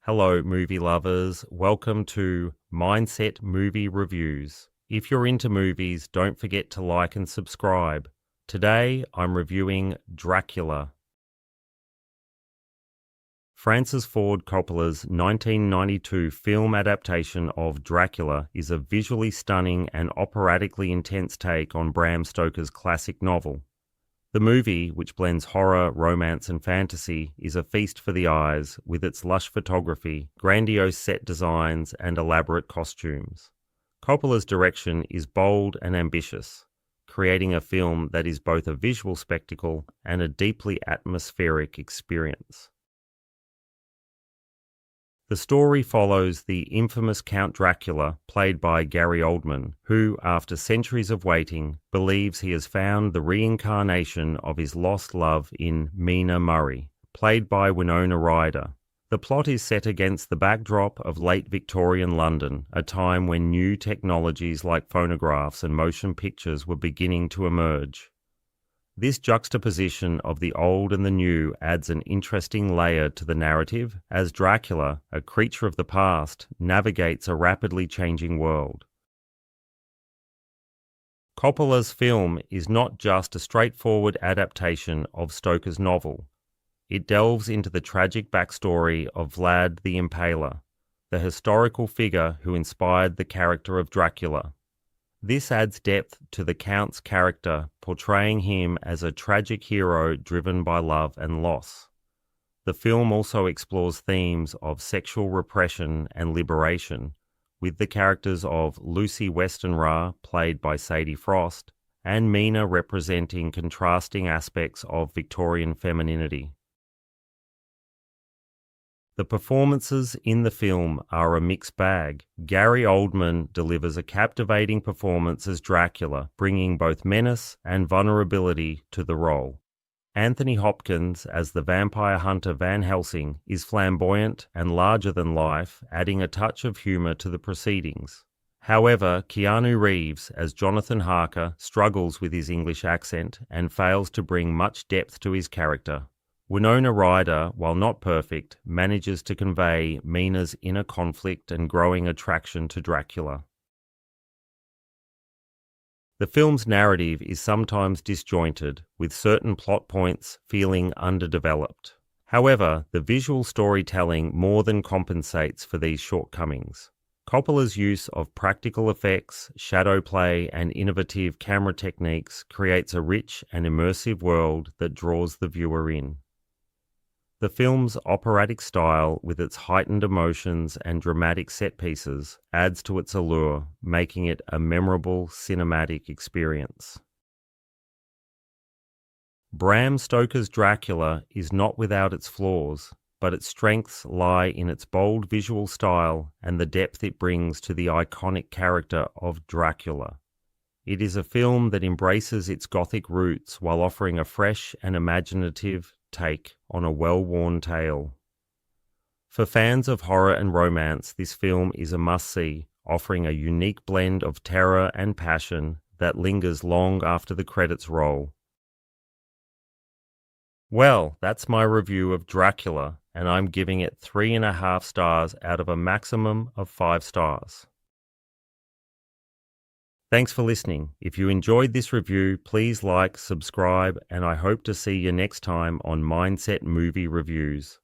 Hello, movie lovers. Welcome to Mindset Movie Reviews. If you're into movies, don't forget to like and subscribe. Today, I'm reviewing Dracula. Francis Ford Coppola's 1992 film adaptation of Dracula is a visually stunning and operatically intense take on Bram Stoker's classic novel. The movie, which blends horror, romance, and fantasy, is a feast for the eyes with its lush photography, grandiose set designs, and elaborate costumes. Coppola's direction is bold and ambitious, creating a film that is both a visual spectacle and a deeply atmospheric experience. The story follows the infamous Count Dracula, played by Gary Oldman, who, after centuries of waiting, believes he has found the reincarnation of his lost love in Mina Murray, played by Winona Ryder. The plot is set against the backdrop of late Victorian London, a time when new technologies like phonographs and motion pictures were beginning to emerge. This juxtaposition of the old and the new adds an interesting layer to the narrative as Dracula, a creature of the past, navigates a rapidly changing world. Coppola's film is not just a straightforward adaptation of Stoker's novel. It delves into the tragic backstory of Vlad the Impaler, the historical figure who inspired the character of Dracula. This adds depth to the Count's character, portraying him as a tragic hero driven by love and loss. The film also explores themes of sexual repression and liberation, with the characters of Lucy Westenra, played by Sadie Frost, and Mina representing contrasting aspects of Victorian femininity. The performances in the film are a mixed bag. Gary Oldman delivers a captivating performance as Dracula, bringing both menace and vulnerability to the role. Anthony Hopkins as the vampire hunter Van Helsing is flamboyant and larger than life, adding a touch of humour to the proceedings. However, Keanu Reeves as Jonathan Harker struggles with his English accent and fails to bring much depth to his character. Winona Ryder, while not perfect, manages to convey Mina's inner conflict and growing attraction to Dracula. The film's narrative is sometimes disjointed, with certain plot points feeling underdeveloped. However, the visual storytelling more than compensates for these shortcomings. Coppola's use of practical effects, shadow play, and innovative camera techniques creates a rich and immersive world that draws the viewer in. The film's operatic style, with its heightened emotions and dramatic set pieces, adds to its allure, making it a memorable cinematic experience. Bram Stoker's Dracula is not without its flaws, but its strengths lie in its bold visual style and the depth it brings to the iconic character of Dracula. It is a film that embraces its Gothic roots while offering a fresh and imaginative take on a well-worn tale. For fans of horror and romance, this film is a must-see, offering a unique blend of terror and passion that lingers long after the credits roll. Well, that's my review of Dracula, and I'm giving it 3.5 stars out of a maximum of 5 stars. Thanks for listening. If you enjoyed this review, please like, subscribe, and I hope to see you next time on Mindset Movie Reviews.